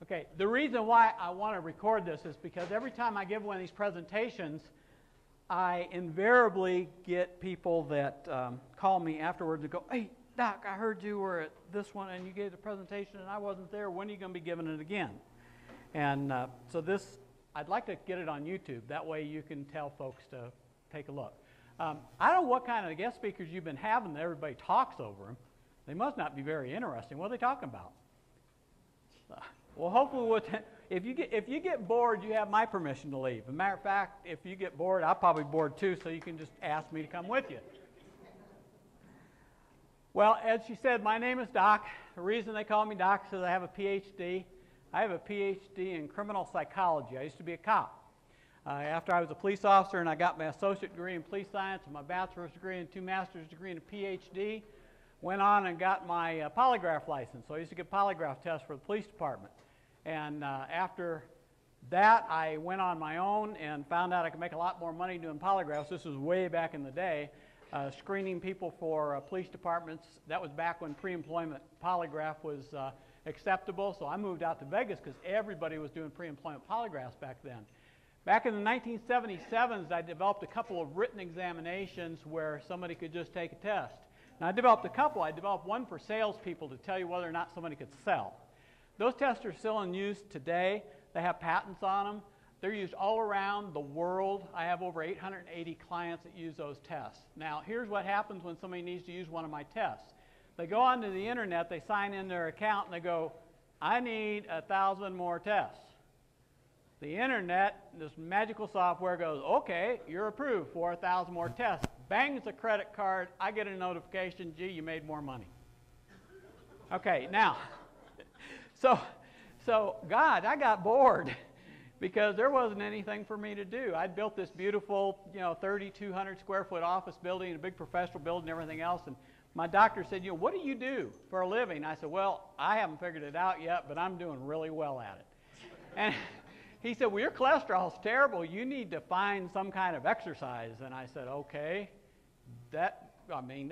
Okay, the reason why I want to record this is because every time I give one of these presentations, I invariably get people that call me afterwards and go, "Hey, Doc, I heard you were at this one and you gave the presentation and I wasn't there. When are you going to be giving it again?" And so this, I'd like to get it on YouTube. That way you can tell folks to take a look. I don't know what kind of guest speakers you've been having that everybody talks over them. They must not be very interesting. What are they talking about? Well, hopefully, if you get bored, you have my permission to leave. As a matter of fact, if you get bored, I'll probably be bored too, so you can just ask me to come with you. Well, as she said, my name is Doc. The reason they call me Doc is because I have a PhD. I have a PhD in criminal psychology. I used to be a cop. After I was a police officer and I got my associate degree in police science and my bachelor's degree and 2 master's degree and a PhD, went on and got my polygraph license. So I used to get polygraph tests for the police department. And after that, I went on my own and found out I could make a lot more money doing polygraphs. This was way back in the day, screening people for police departments. That was back when pre-employment polygraph was acceptable. So I moved out to Vegas because everybody was doing pre-employment polygraphs back then. Back in the 1977s, I developed a couple of written examinations where somebody could just take a test. Now, I developed a couple. I developed one for salespeople to tell you whether or not somebody could sell. Those tests are still in use today. They have patents on them. They're used all around the world. I have over 880 clients that use those tests. Now, here's what happens when somebody needs to use one of my tests. They go onto the internet, they sign in their account, and they go, "I need 1,000 more tests." The internet, this magical software goes, "Okay, you're approved for 1,000 more tests." Bangs the credit card, I get a notification, "Gee, you made more money." Okay, now, so God, I got bored because there wasn't anything for me to do. I'd built this beautiful, 3,200 square foot office building, a big professional building, and everything else, and my doctor said, "What do you do for a living?" I said, "Well, I haven't figured it out yet, but I'm doing really well at it." And he said, "Well, your cholesterol's terrible. You need to find some kind of exercise." And I said, "Okay."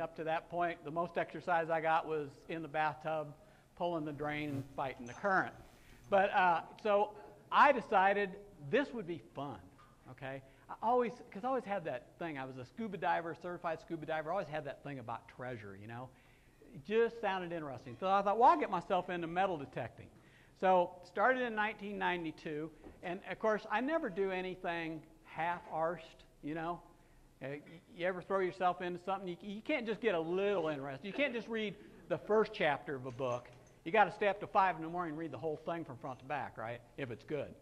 Up to that point, the most exercise I got was in the bathtub, pulling the drain and fighting the current. But so I decided this would be fun, okay? Because I always had that thing. I was a scuba diver, certified scuba diver. I always had that thing about treasure, It just sounded interesting. So I thought, well, I'll get myself into metal detecting. So started in 1992, and of course, I never do anything half-arsed, You ever throw yourself into something? You can't just get a little interested. You can't just read the first chapter of a book. You got to stay up to 5 in the morning and read the whole thing from front to back, right? If it's good.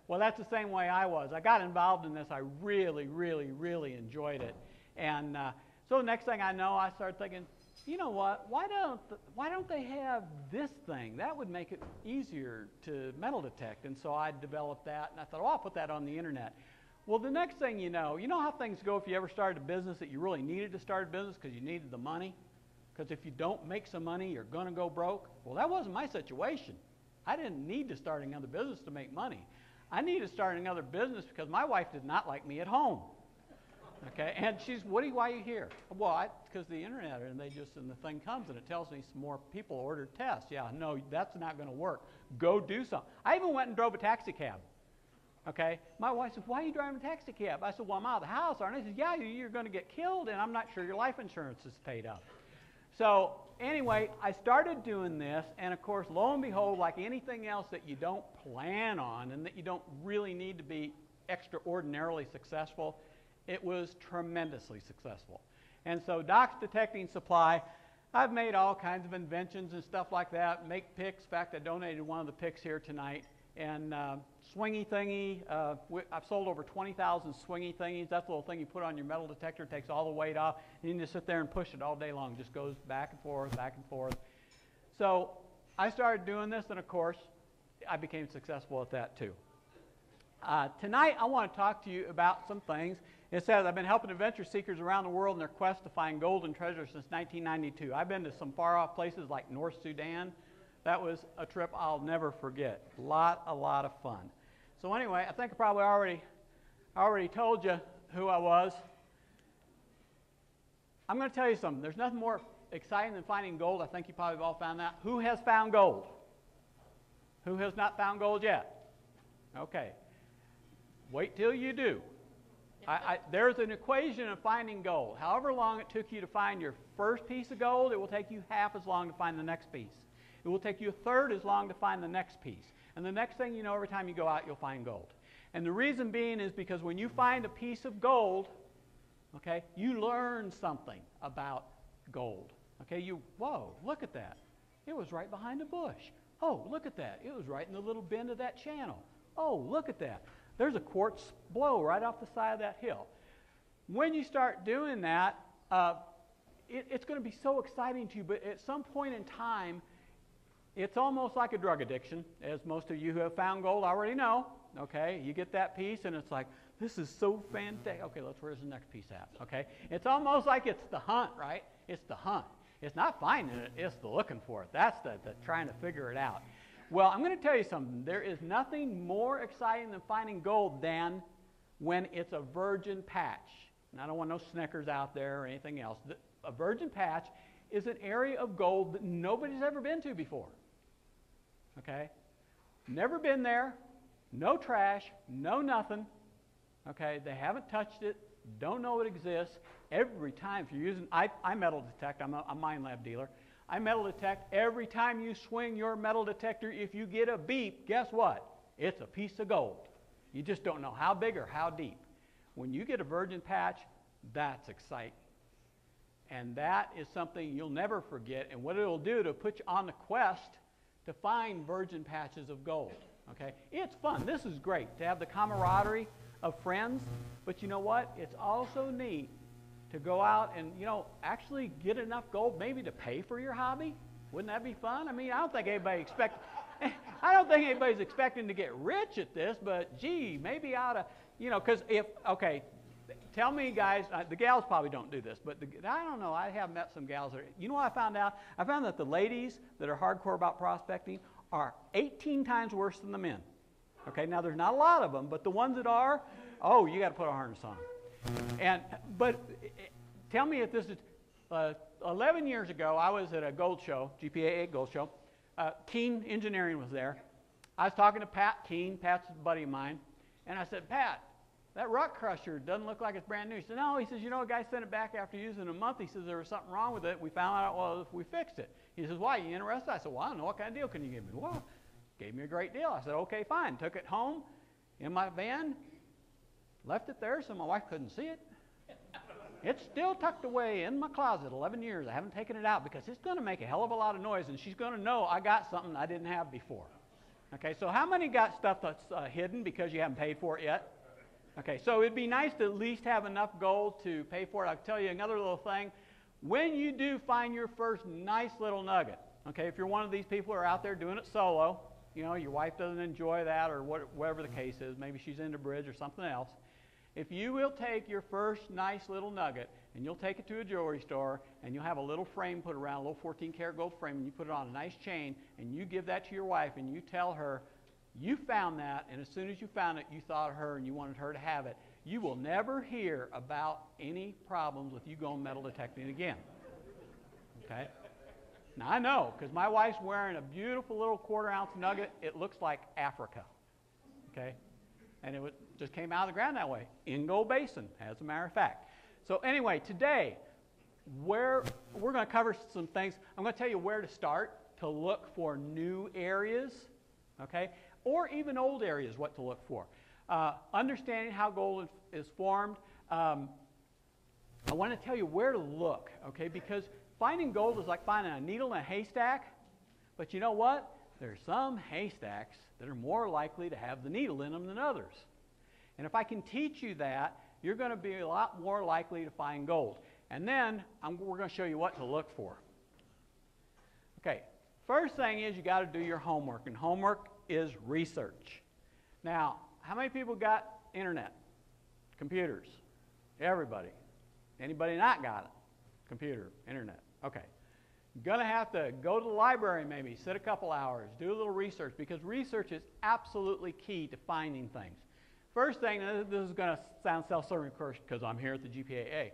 Well, that's the same way I was. I got involved in this. I really, really, really enjoyed it. And so the next thing I know, I started thinking, you know what? Why don't they have this thing? That would make it easier to metal detect. And so I developed that, and I thought, I'll put that on the internet. Well, the next thing you know how things go if you ever started a business that you really needed to start a business because you needed the money? Because if you don't make some money, you're going to go broke. Well, that wasn't my situation. I didn't need to start another business to make money. I needed to start another business because my wife did not like me at home. Okay, and why are you here? Well, because the internet, and the thing comes and it tells me some more people ordered tests. Yeah, no, that's not going to work. Go do something. I even went and drove a taxi cab. Okay, my wife said, "Why are you driving a taxi cab?" I said, "Well, I'm out of the house, aren't I?" She said, "Yeah, you're going to get killed, and I'm not sure your life insurance is paid up." So anyway, I started doing this, and of course, lo and behold, like anything else that you don't plan on and that you don't really need to be extraordinarily successful, it was tremendously successful. And so Doc's Detecting Supply, I've made all kinds of inventions and stuff like that, make picks. In fact, I donated one of the picks here tonight. And swingy thingy, I've sold over 20,000 swingy thingies. That's the little thing you put on your metal detector, takes all the weight off, and you can just sit there and push it all day long. It just goes back and forth, back and forth. So I started doing this, and of course, I became successful at that too. Tonight, I want to talk to you about some things. It says I've been helping adventure seekers around the world in their quest to find gold and treasure since 1992. I've been to some far-off places like North Sudan. That was a trip I'll never forget. A lot of fun. So anyway, I think I probably already told you who I was. I'm going to tell you something. There's nothing more exciting than finding gold. I think you probably have all found that. Who has found gold? Who has not found gold yet? Okay. Wait till you do. There's an equation of finding gold. However long it took you to find your first piece of gold, it will take you half as long to find the next piece. It will take you a third as long to find the next piece. And the next thing you know, every time you go out, you'll find gold. And the reason being is because when you find a piece of gold, okay, you learn something about gold. Okay, whoa, look at that. It was right behind a bush. Oh, look at that. It was right in the little bend of that channel. Oh, look at that. There's a quartz blow right off the side of that hill. When you start doing that, it's going to be so exciting to you, but at some point in time, it's almost like a drug addiction, as most of you who have found gold already know. Okay, you get that piece, and it's like, this is so fantastic. Okay, where's the next piece at? Okay, it's almost like it's the hunt, right? It's the hunt. It's not finding it, it's the looking for it. That's the trying to figure it out. Well, I'm going to tell you something. There is nothing more exciting than finding gold than when it's a virgin patch. And I don't want no Snickers out there or anything else. A virgin patch is an area of gold that nobody's ever been to before. Okay? Never been there. No trash. No nothing. Okay? They haven't touched it. Don't know it exists. Every time, if you're using, I metal detect. I'm a mine lab dealer. I metal detect. Every time you swing your metal detector, if you get a beep, guess what? It's a piece of gold. You just don't know how big or how deep. When you get a virgin patch, that's exciting. And that is something you'll never forget. And what it'll do to put you on the quest to find virgin patches of gold. Okay? It's fun. This is great to have the camaraderie of friends. But you know what? It's also neat to go out and, actually get enough gold maybe to pay for your hobby. Wouldn't that be fun? I mean, I don't think anybody's expecting to get rich at this, but gee, maybe I ought to, because tell me guys, the gals probably don't do this, but I don't know, I have met some gals that you know what I found out? I found that the ladies that are hardcore about prospecting are 18 times worse than the men. Okay, now there's not a lot of them, but the ones that are, oh, you got to put a harness on. But tell me if this is, 11 years ago, I was at a gold show, GPAA gold show. Keene Engineering was there. I was talking to Pat Keene. Pat's a buddy of mine. And I said, Pat, that rock crusher doesn't look like it's brand new. He said, no. He says, a guy sent it back after using it a month. He says, there was something wrong with it. We found out, well, if we fixed it. He says, why, you interested? I said, well, I don't know. What kind of deal can you give me? Well, gave me a great deal. I said, okay, fine. Took it home in my van. Left it there so my wife couldn't see it. It's still tucked away in my closet 11 years. I haven't taken it out because it's going to make a hell of a lot of noise, and she's going to know I got something I didn't have before. Okay, so how many got stuff that's hidden because you haven't paid for it yet? Okay, so it'd be nice to at least have enough gold to pay for it. I'll tell you another little thing. When you do find your first nice little nugget, okay, if you're one of these people who are out there doing it solo, your wife doesn't enjoy that or whatever the case is, maybe she's into bridge or something else. If you will take your first nice little nugget and you'll take it to a jewelry store and you'll have a little frame put around, a little 14-karat gold frame, and you put it on a nice chain and you give that to your wife and you tell her you found that, and as soon as you found it, you thought of her and you wanted her to have it, you will never hear about any problems with you going metal detecting again. Okay? Now, I know, because my wife's wearing a beautiful little quarter-ounce nugget. It looks like Africa. Okay? And it just came out of the ground that way, in Gold Basin, as a matter of fact. So anyway, today, we're going to cover some things. I'm going to tell you where to start to look for new areas, okay, or even old areas, what to look for. Understanding how gold is formed. I want to tell you where to look, okay, because finding gold is like finding a needle in a haystack, but you know what? There's some haystacks that are more likely to have the needle in them than others. And if I can teach you that, you're going to be a lot more likely to find gold. And then we're going to show you what to look for. Okay, first thing is you got to do your homework, and homework is research. Now, how many people got internet? Computers? Everybody. Anybody not got it? Computer, internet. Okay. You're going to have to go to the library maybe, sit a couple hours, do a little research, because research is absolutely key to finding things. First thing, this is going to sound self-serving, of course, because I'm here at the GPAA.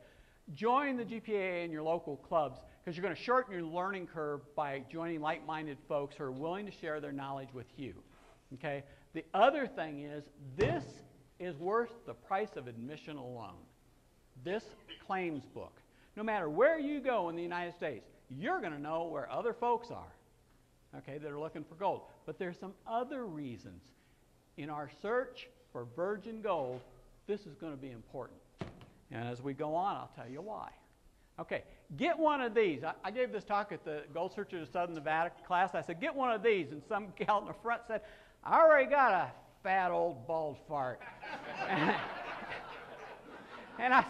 Join the GPAA in your local clubs, because you're going to shorten your learning curve by joining like-minded folks who are willing to share their knowledge with you. Okay? The other thing is, this is worth the price of admission alone. This claims book. No matter where you go in the United States, you're going to know where other folks are, okay, that are looking for gold. But there's some other reasons. In our search for virgin gold, this is going to be important. And as we go on, I'll tell you why. Okay, get one of these. I gave this talk at the Gold Searchers of Southern Nevada class. I said, get one of these. And some gal in the front said, I already got a fat old bald fart. And I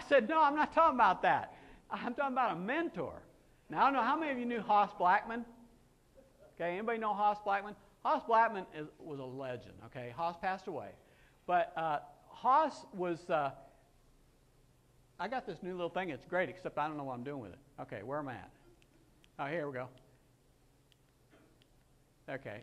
said, no, I'm not talking about that. I'm talking about a mentor. Now, I don't know how many of you knew Hoss Blackman. Okay, anybody know Hoss Blackman? Hoss Blackman was a legend. Okay, Hoss passed away. But Hoss was, I got this new little thing. It's great, except I don't know what I'm doing with it. Okay, where am I at? Oh, here we go. Okay.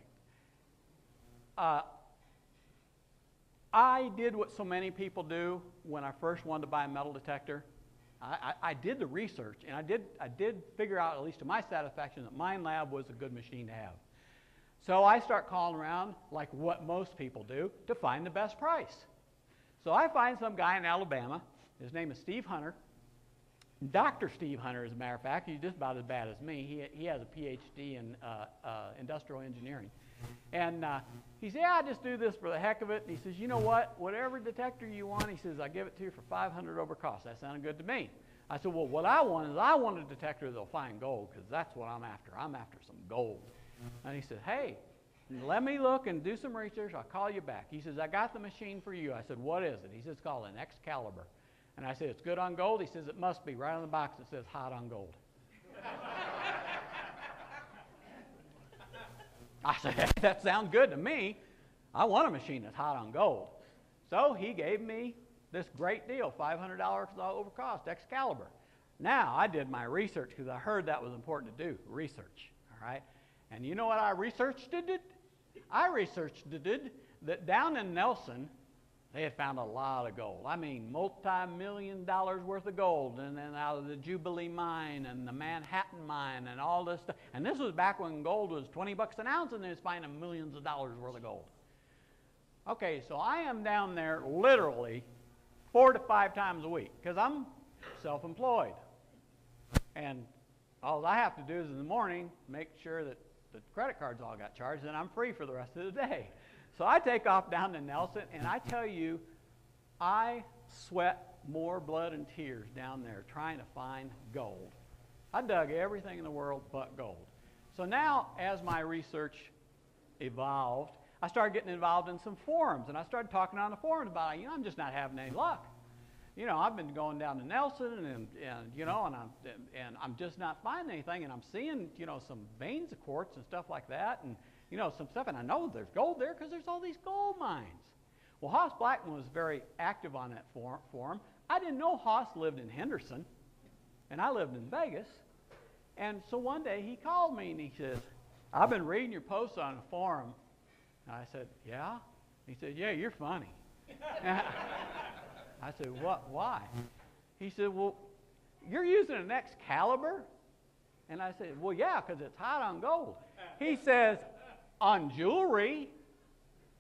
I did what so many people do when I first wanted to buy a metal detector. I did the research, and I did figure out, at least to my satisfaction, that Mine Lab was a good machine to have. So I start calling around, like what most people do, to find the best price. So I find some guy in Alabama. His name is Steve Hunter. Dr. Steve Hunter, as a matter of fact. He's just about as bad as me. He has a PhD in industrial engineering. And he said, yeah, I just do this for the heck of it. And he says, you know what? Whatever detector you want, he says, I'll give it to you for $500 over cost. That sounded good to me. I said, well, what I want is I want a detector that'll find gold, because that's what I'm after. I'm after some gold. And he said, hey, let me look and do some research. I'll call you back. He says, I got the machine for you. I said, what is it? He says, it's called an Excalibur. And I said, it's good on gold? He says, it must be. Right on the box it says hot on gold. I said, that sounds good to me. I want a machine that's hot on gold. So he gave me this great deal, $500 over cost, Excalibur. Now, I did my research because I heard that was important to do, research, all right? And you know what I researched? I researched that down in Nelson, they had found a lot of gold. I mean, multi-million dollars worth of gold, and then out of the Jubilee mine and the Manhattan mine and all this stuff. And this was back when gold was 20 bucks an ounce, and they was finding millions of dollars worth of gold. Okay, so I am down there literally 4 to 5 times a week because I'm self-employed. And all I have to do is in the morning make sure that the credit cards all got charged, and I'm free for the rest of the day. So I take off down to Nelson, and I tell you, I sweat more blood and tears down there trying to find gold. I dug everything in the world but gold. So now, as my research evolved, I started getting involved in some forums, and I started talking on the forums about, I'm just not having any luck. I've been going down to Nelson, and I'm just not finding anything, and I'm seeing, some veins of quartz and stuff like that, and some stuff, and I know there's gold there because there's all these gold mines. Well, Hoss Blackman was very active on that forum. I didn't know Hoss lived in Henderson, and I lived in Vegas. And so one day he called me, and he says, I've been reading your posts on the forum. And I said, yeah? He said, yeah, you're funny. I said, what? Why? He said, well, you're using an Excalibur? And I said, well, yeah, because it's hot on gold. He says, on jewelry?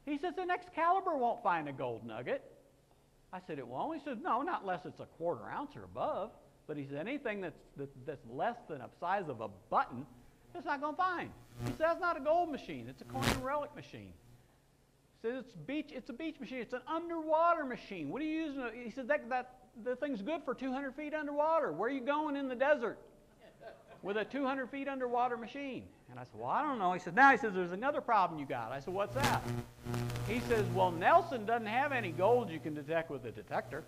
He says, an Excalibur won't find a gold nugget. I said, it won't? He said, no, not unless it's a 1/4 ounce or above. But he said, anything that's less than a size of a button, it's not going to find. He said, that's not a gold machine. It's a coin and relic machine. He said, it's a beach machine. It's an underwater machine. What are you using? He said, the thing's good for 200 feet underwater. Where are you going in the desert with a 200 feet underwater machine? And I said, well, I don't know. He said, there's another problem you got. I said, what's that? He says, well, Nelson doesn't have any gold you can detect with a detector.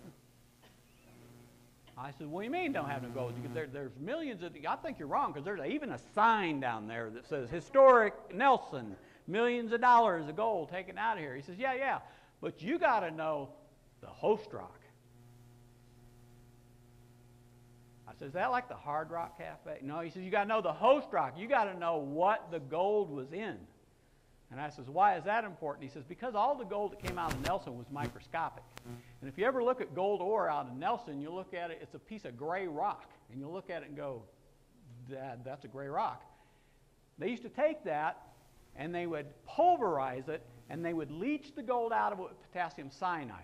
I said, what do you mean don't have no gold? There's millions of, I think you're wrong, because there's even a sign down there that says, Historic Nelson, millions of dollars of gold taken out of here. He says, yeah, but you got to know the host rock. I said, is that like the Hard Rock Cafe? No, he says, you got to know the host rock. You got to know what the gold was in. And I says, why is that important? He says, because all the gold that came out of Nelson was microscopic. And if you ever look at gold ore out of Nelson, you look at it, it's a piece of gray rock. And you look at it and go, that's a gray rock. They used to take that and they would pulverize it, and they would leach the gold out of it with potassium cyanide.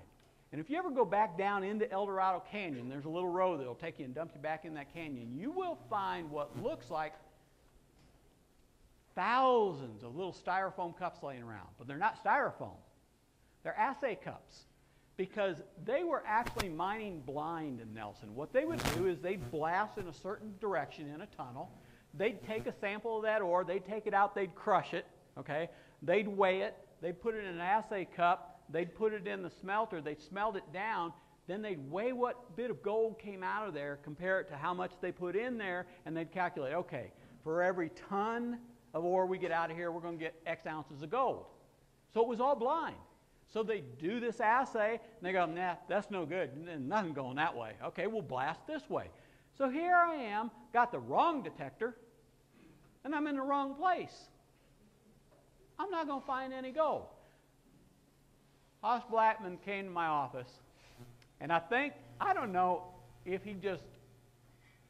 And if you ever go back down into El Dorado Canyon, there's a little road that will take you and dump you back in that canyon. You will find what looks like thousands of little styrofoam cups laying around. But they're not styrofoam. They're assay cups. Because they were actually mining blind in Nelson. What they would do is they'd blast in a certain direction in a tunnel. They'd take a sample of that ore. They'd take it out. They'd crush it. Okay? They'd weigh it. They'd put it in an assay cup. They'd put it in the smelter. They'd smelt it down. Then they'd weigh what bit of gold came out of there, compare it to how much they put in there, and they'd calculate, okay, for every ton of ore we get out of here, we're going to get X ounces of gold. So it was all blind. So they do this assay, and they go, nah, that's no good. Nothing going that way. Okay, we'll blast this way. So here I am, got the wrong detector, and I'm in the wrong place. I'm not going to find any gold. Hoss Blackman came to my office, and I don't know if he just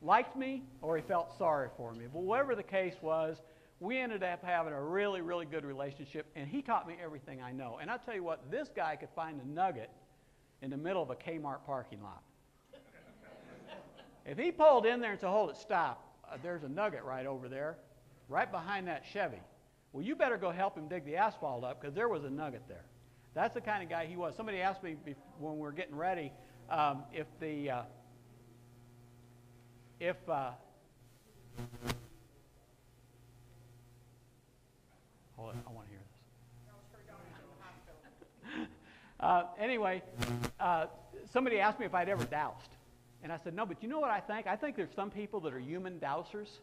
liked me or he felt sorry for me, but whatever the case was, we ended up having a really, really good relationship, and he taught me everything I know. And I'll tell you what, this guy could find a nugget in the middle of a Kmart parking lot. If he pulled in there and said, hold it, stop, there's a nugget right over there, right behind that Chevy. Well, you better go help him dig the asphalt up, because there was a nugget there. That's the kind of guy he was. Somebody asked me when we were getting ready if hold on, I want to hear this. Anyway, somebody asked me if I'd ever doused. And I said, no, but you know what I think? I think there's some people that are human dousers.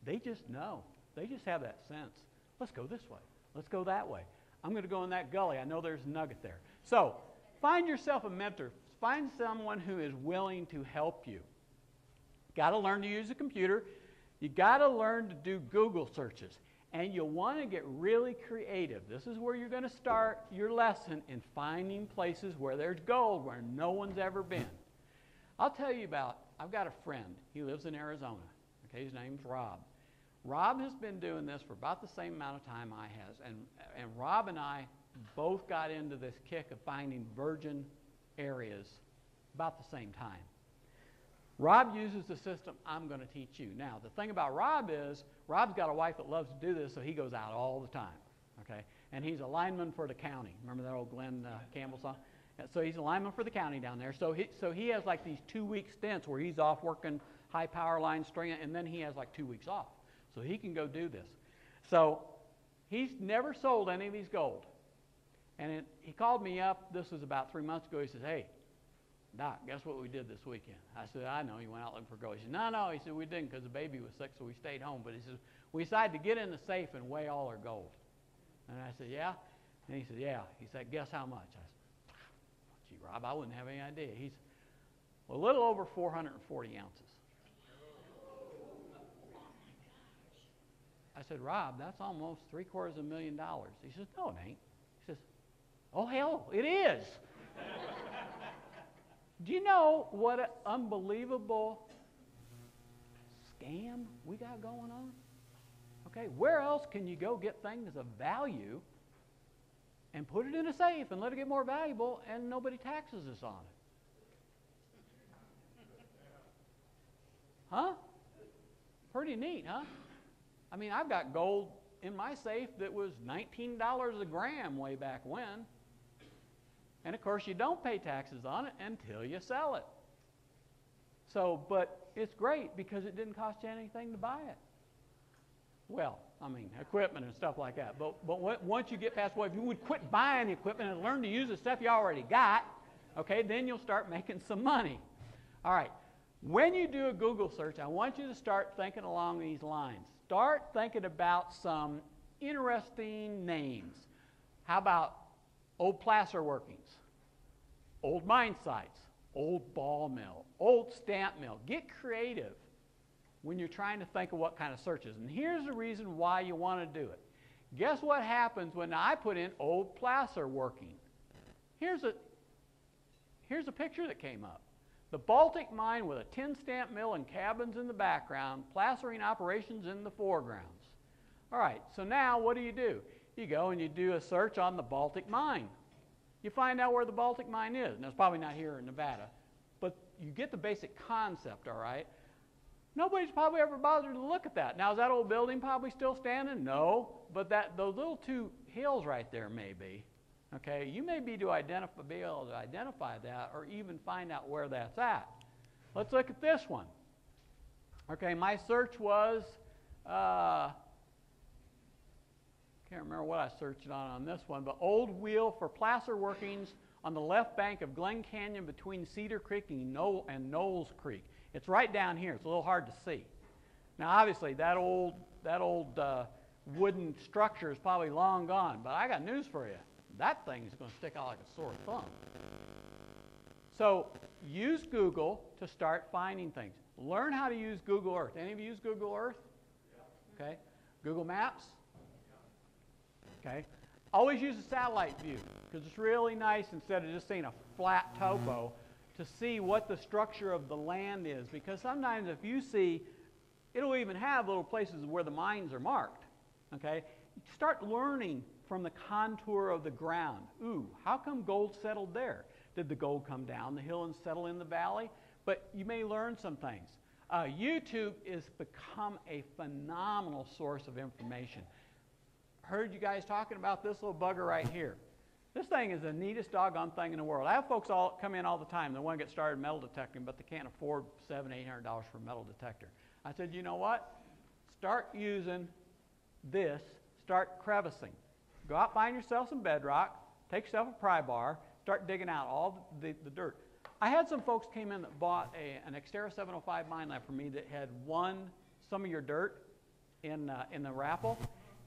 They just know. They just have that sense. Let's go this way. Let's go that way. I'm going to go in that gully. I know there's a nugget there. So find yourself a mentor. Find someone who is willing to help you. Got to learn to use a computer. You got to learn to do Google searches. And you'll want to get really creative. This is where you're going to start your lesson in finding places where there's gold, where no one's ever been. I'll tell you I've got a friend. He lives in Arizona. Okay, his name's Rob. Rob has been doing this for about the same amount of time I has. And Rob and I both got into this kick of finding virgin areas about the same time. Rob uses the system I'm going to teach you. Now, the thing about Rob is, Rob's got a wife that loves to do this, so he goes out all the time, okay? And he's a lineman for the county. Remember that old Glenn Campbell song? So he's a lineman for the county down there. So he has like these 2-week stints where he's off working high power line string, and then he has like 2 weeks off. So he can go do this. So he's never sold any of his gold. And he called me up, this was about 3 months ago. He says, hey, Doc, guess what we did this weekend? I said, I know, you went out looking for gold. He said, no, he said, we didn't because the baby was sick, so we stayed home. But he says, we decided to get in the safe and weigh all our gold. And I said, yeah? And he said, yeah. He said, guess how much? I said, gee, Rob, I wouldn't have any idea. He said, well, a little over 440 ounces. I said, Rob, that's almost $750,000. He says, no, it ain't. He says, oh, hell, it is. Do you know what an unbelievable scam we got going on? Okay, where else can you go get things of value and put it in a safe and let it get more valuable and nobody taxes us on it? Huh? Pretty neat, huh? I mean, I've got gold in my safe that was $19 a gram way back when. And of course, you don't pay taxes on it until you sell it. So, but it's great because it didn't cost you anything to buy it. Well, I mean, equipment and stuff like that. But once you get past, well, if you would quit buying equipment and learn to use the stuff you already got, okay, then you'll start making some money. All right. When you do a Google search, I want you to start thinking along these lines. Start thinking about some interesting names. How about old placer workings, old mine sites, old ball mill, old stamp mill? Get creative when you're trying to think of what kind of searches. And here's the reason why you want to do it. Guess what happens when I put in old placer working? Here's a picture that came up. The Baltic mine with a tin stamp mill and cabins in the background, plastering operations in the foregrounds. All right, so now what do? You go and you do a search on the Baltic mine. You find out where the Baltic mine is. Now, it's probably not here in Nevada, but you get the basic concept, all right? Nobody's probably ever bothered to look at that. Now, is that old building probably still standing? No, but those little two hills right there may be. Okay, you may be able to identify that or even find out where that's at. Let's look at this one. Okay, my search was, can't remember what I searched on this one, but old wheel for placer workings on the left bank of Glen Canyon between Cedar Creek and Knowles Creek. It's right down here. It's a little hard to see. Now, obviously, that old wooden structure is probably long gone, but I got news for you. That thing is going to stick out like a sore thumb. So use Google to start finding things. Learn how to use Google Earth. Any of you use Google Earth? Yeah. Okay. Google Maps? Yeah. Okay. Always use a satellite view because it's really nice instead of just seeing a flat topo to see what the structure of the land is. Because sometimes if you see, it'll even have little places where the mines are marked. Okay. Start learning from the contour of the ground. Ooh, how come gold settled there? Did the gold come down the hill and settle in the valley? But you may learn some things. YouTube has become a phenomenal source of information. Heard you guys talking about this little bugger right here. This thing is the neatest doggone thing in the world. I have folks all come in all the time. They want to get started metal detecting, but they can't afford $700, $800 for a metal detector. I said, you know what? Start using this. Start crevicing. Go out, find yourself some bedrock, take yourself a pry bar, start digging out all the dirt. I had some folks came in that bought an Xterra 705 mine lab from me that had won some of your dirt in the raffle,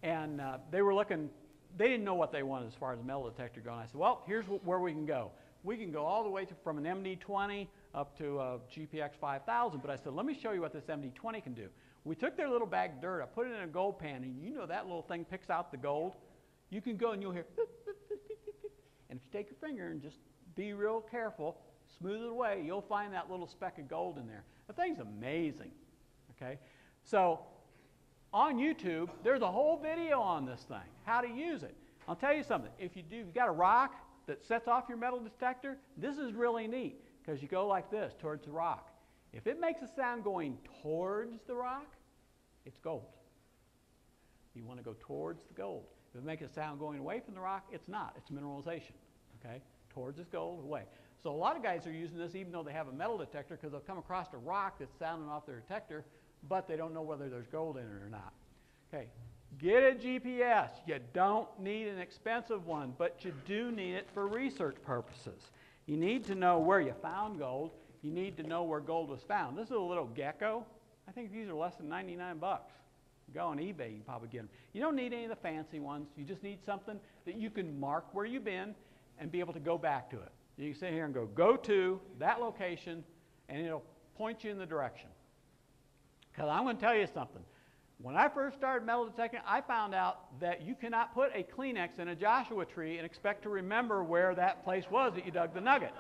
and they were looking. They didn't know what they wanted as far as a metal detector going. I said, well, here's where we can go. We can go all the way from an MD20 up to a GPX 5000. But I said, let me show you what this MD20 can do. We took their little bag of dirt, I put it in a gold pan, and you know that little thing picks out the gold. You can go and you'll hear, and if you take your finger and just be real careful, smooth it away, you'll find that little speck of gold in there. The thing's amazing, okay? So on YouTube, there's a whole video on this thing, how to use it. I'll tell you something. If you've got a rock that sets off your metal detector, this is really neat because you go like this towards the rock. If it makes a sound going towards the rock, it's gold. You want to go towards the gold. If it makes a sound going away from the rock, it's not. It's mineralization, okay? Towards is gold, away. So a lot of guys are using this even though they have a metal detector because they'll come across a rock that's sounding off their detector, but they don't know whether there's gold in it or not. Okay, get a GPS. You don't need an expensive one, but you do need it for research purposes. You need to know where you found gold. You need to know where gold was found. This is a little gecko. I think these are less than 99 bucks. Go on eBay, you can probably get them. You don't need any of the fancy ones. You just need something that you can mark where you've been and be able to go back to it. You can sit here and go to that location, and it'll point you in the direction. Because I'm going to tell you something. When I first started metal detecting, I found out that you cannot put a Kleenex in a Joshua tree and expect to remember where that place was that you dug the nugget.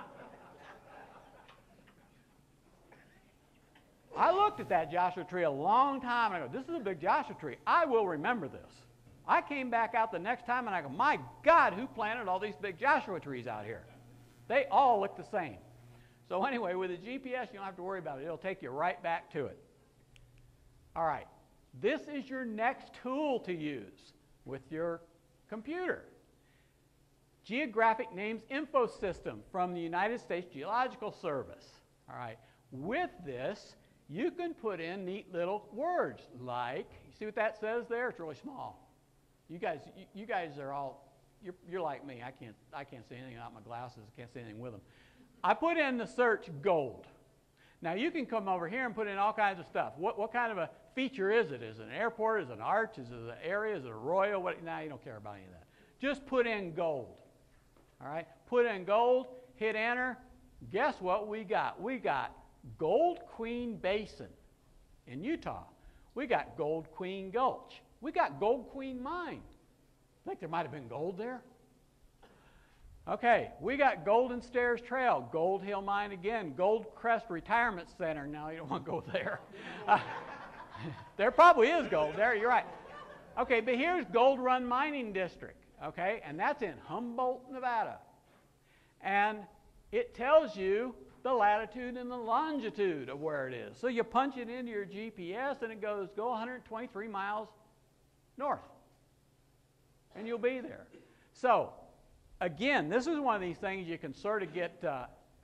I looked at that Joshua tree a long time and I go, this is a big Joshua tree. I will remember this. I came back out the next time and I go, my God, who planted all these big Joshua trees out here? They all look the same. So anyway, with a GPS, you don't have to worry about it. It'll take you right back to it. All right. This is your next tool to use with your computer. Geographic Names Info System from the United States Geological Service. All right. With this, you can put in neat little words like, you see what that says there? It's really small. You guys are all, you're like me. I can't see anything without my glasses. I can't see anything with them. I put in the search gold. Now you can come over here and put in all kinds of stuff. What kind of a feature is it? Is it an airport? Is it an arch? Is it an area? Is it a royal? Nah, you don't care about any of that. Just put in gold. All right? Put in gold, hit enter. Guess what we got? We got Gold Queen Basin in Utah. We got Gold Queen Gulch. We got Gold Queen Mine. I think there might have been gold there. Okay, we got Golden Stairs Trail, Gold Hill Mine again, Gold Crest Retirement Center. Now, you don't want to go there. There probably is gold there, you're right. Okay, but here's Gold Run Mining District, okay, and that's in Humboldt, Nevada. And it tells you the latitude and the longitude of where it is. So you punch it into your GPS and it goes, go 123 miles north. And you'll be there. So, again, this is one of these things you can sort of get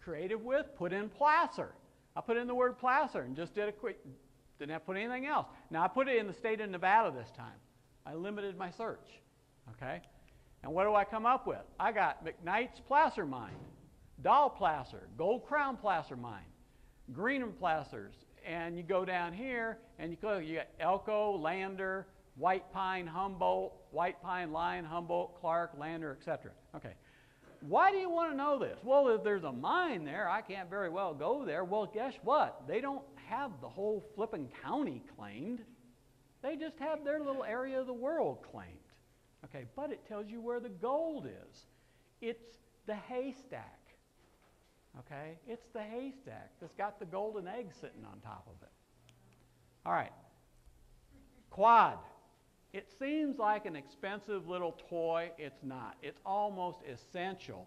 creative with. Put in placer. I put in the word placer and just did a quick, didn't have to put anything else. Now, I put it in the state of Nevada this time. I limited my search, okay? And what do I come up with? I got McKnight's placer mine, Dahl placer, Gold Crown placer mine, Greenham placers, and you go down here and you got Elko, Lander, White Pine, Humboldt, White Pine, Lyon, Humboldt, Clark, Lander, etc. Okay. Why do you want to know this? Well, if there's a mine there, I can't very well go there. Well, guess what? They don't have the whole flipping county claimed. They just have their little area of the world claimed. Okay, but it tells you where the gold is. It's the haystack. Okay, it's the haystack that's got the golden egg sitting on top of it. All right, quad. It seems like an expensive little toy. It's not. It's almost essential,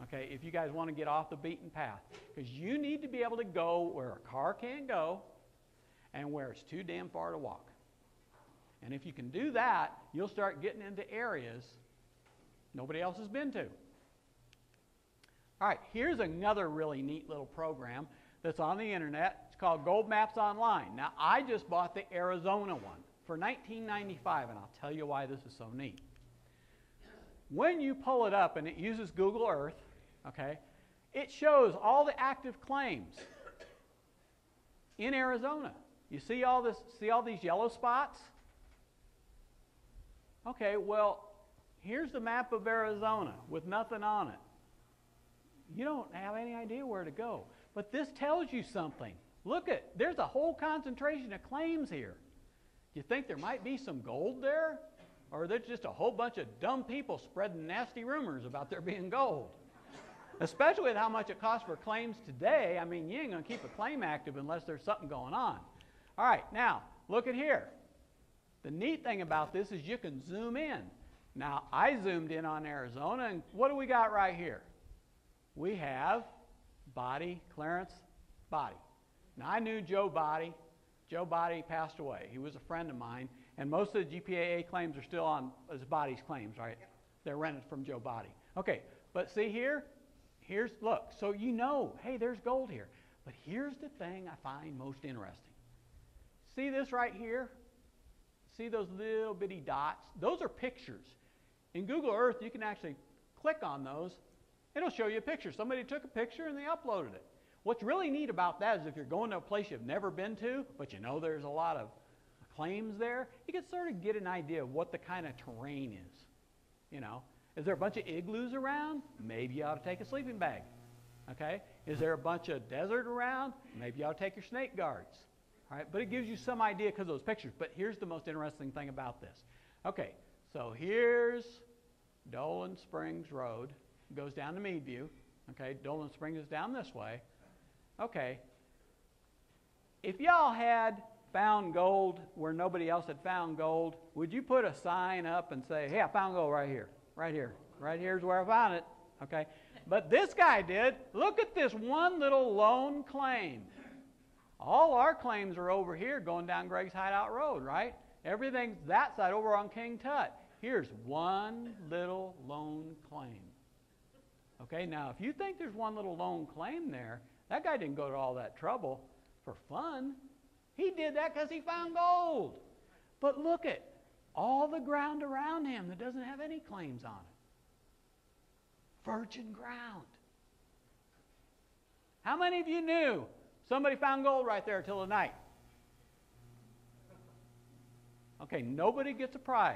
okay, if you guys want to get off the beaten path. Because you need to be able to go where a car can't go and where it's too damn far to walk. And if you can do that, you'll start getting into areas nobody else has been to. All right, here's another really neat little program that's on the internet. It's called Gold Maps Online. Now, I just bought the Arizona one for $19.95, and I'll tell you why this is so neat. When you pull it up, and it uses Google Earth, okay, it shows all the active claims in Arizona. You see all this? See all these yellow spots? Okay, well, here's the map of Arizona with nothing on it. You don't have any idea where to go. But this tells you something. Look there's a whole concentration of claims here. Do you think there might be some gold there? Or there's just a whole bunch of dumb people spreading nasty rumors about there being gold? Especially with how much it costs for claims today. I mean, you ain't going to keep a claim active unless there's something going on. All right, now, look at here. The neat thing about this is you can zoom in. Now, I zoomed in on Arizona, and what do we got right here? We have Body, Clarence Body. Now, I knew Joe Body. Joe Body passed away. He was a friend of mine, and most of the GPAA claims are still on as Body's claims, right? Yep. They're rented from Joe Body. Okay, but see here? Look, so you know, hey, there's gold here. But here's the thing I find most interesting. See this right here? See those little bitty dots? Those are pictures. In Google Earth, you can actually click on those. It'll show you a picture. Somebody took a picture and they uploaded it. What's really neat about that is if you're going to a place you've never been to, but you know there's a lot of claims there, you can sort of get an idea of what the kind of terrain is. You know, is there a bunch of igloos around? Maybe you ought to take a sleeping bag. Okay? Is there a bunch of desert around? Maybe you ought to take your snake guards. All right? But it gives you some idea because of those pictures. But here's the most interesting thing about this. Okay, so here's Dolan Springs Road. It goes down to Meadview. Okay, Dolan Springs is down this way. Okay, if y'all had found gold where nobody else had found gold, would you put a sign up and say, hey, I found gold right here, right here. Right here's where I found it. Okay, but this guy did. Look at this one little lone claim. All our claims are over here going down Greg's Hideout Road, right? Everything's that side over on King Tut. Here's one little lone claim. Okay, now if you think there's one little lone claim there, that guy didn't go to all that trouble for fun. He did that because he found gold. But look at all the ground around him that doesn't have any claims on it. Virgin ground. How many of you knew somebody found gold right there till the night? Okay, nobody gets a prize.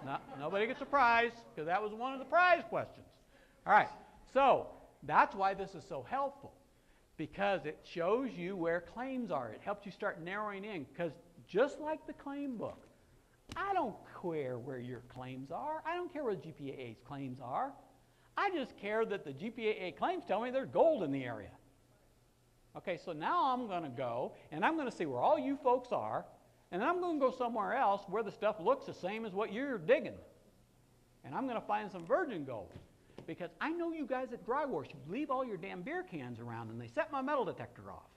No, nobody gets a prize because that was one of the prize questions. All right, so that's why this is so helpful, because it shows you where claims are. It helps you start narrowing in, because just like the claim book, I don't care where your claims are. I don't care where the GPAA's claims are. I just care that the GPAA claims tell me there's gold in the area. Okay, so now I'm going to go, and I'm going to see where all you folks are, And then I'm going to go somewhere else where the stuff looks the same as what you're digging. And I'm going to find some virgin gold. Because I know you guys at Dry Wars, you leave all your damn beer cans around and they set my metal detector off.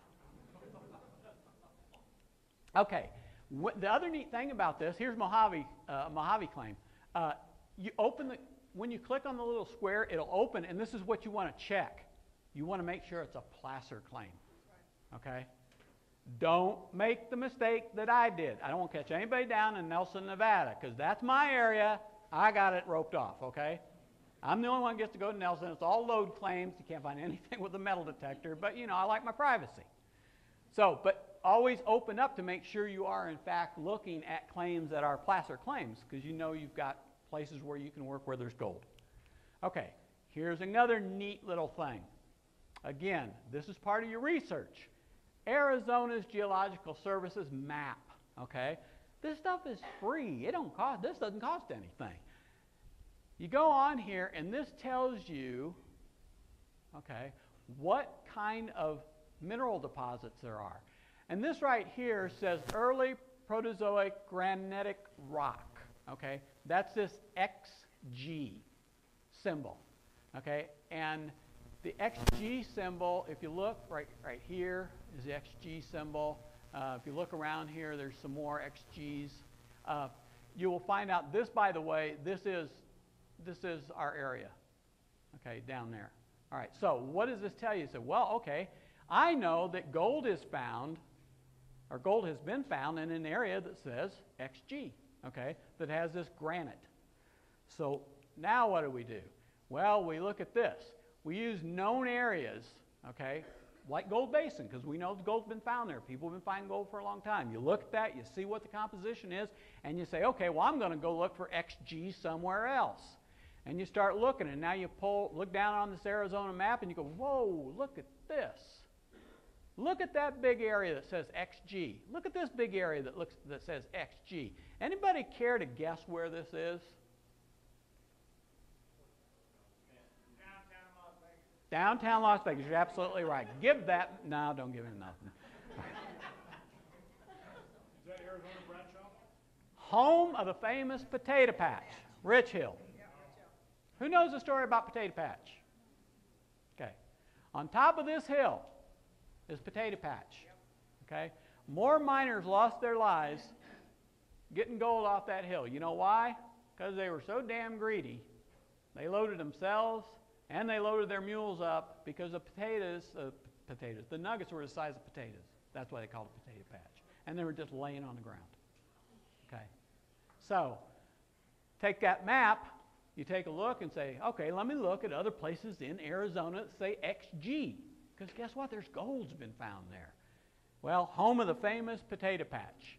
Okay, the other neat thing about this, here's Mojave claim. When you click on the little square, it'll open, and this is what you want to check. You want to make sure it's a placer claim. Okay? Don't make the mistake that I did. I don't want to catch anybody down in Nelson, Nevada, because that's my area. I got it roped off, okay? I'm the only one who gets to go to Nelson. It's all load claims. You can't find anything with a metal detector, but, you know, I like my privacy. So, but always open up to make sure you are, in fact, looking at claims that are placer claims, because you know you've got places where you can work where there's gold. Okay, here's another neat little thing. Again, this is part of your research. Arizona's Geological Services map, okay? This stuff is free. This doesn't cost anything. You go on here, and this tells you, okay, what kind of mineral deposits there are. And this right here says early Proterozoic granitic rock, okay? That's this XG symbol, okay? And the XG symbol, if you look right here is the XG symbol. If you look around here, there's some more XGs. You will find out this, by the way, this is our area, okay, down there. All right, so what does this tell you? You say, well, okay, I know that gold is found, or gold has been found in an area that says XG, okay, that has this granite. So now what do? Well, we look at this. We use known areas, okay, like Gold Basin, because we know the gold's been found there. People have been finding gold for a long time. You look at that, you see what the composition is, and you say, okay, well, I'm going to go look for XG somewhere else. And you start looking, and now you look down on this Arizona map, and you go, whoa, look at this. Look at that big area that says XG. Look at this big area that says XG. Anybody care to guess where this is? Downtown Las Vegas. You're absolutely right. Give that. No, don't give him nothing. Is that Arizona Bradshaw? Home of the famous potato patch, Rich Hill. Who knows the story about Potato Patch? Okay. On top of this hill is Potato Patch. Okay. More miners lost their lives getting gold off that hill. You know why? Because they were so damn greedy. They loaded themselves and they loaded their mules up because the the nuggets were the size of potatoes. That's why they called it Potato Patch. And they were just laying on the ground. Okay. So, take that map. You take a look and say, okay, let me look at other places in Arizona that say XG. Because guess what? There's gold's been found there. Well, home of the famous Potato Patch.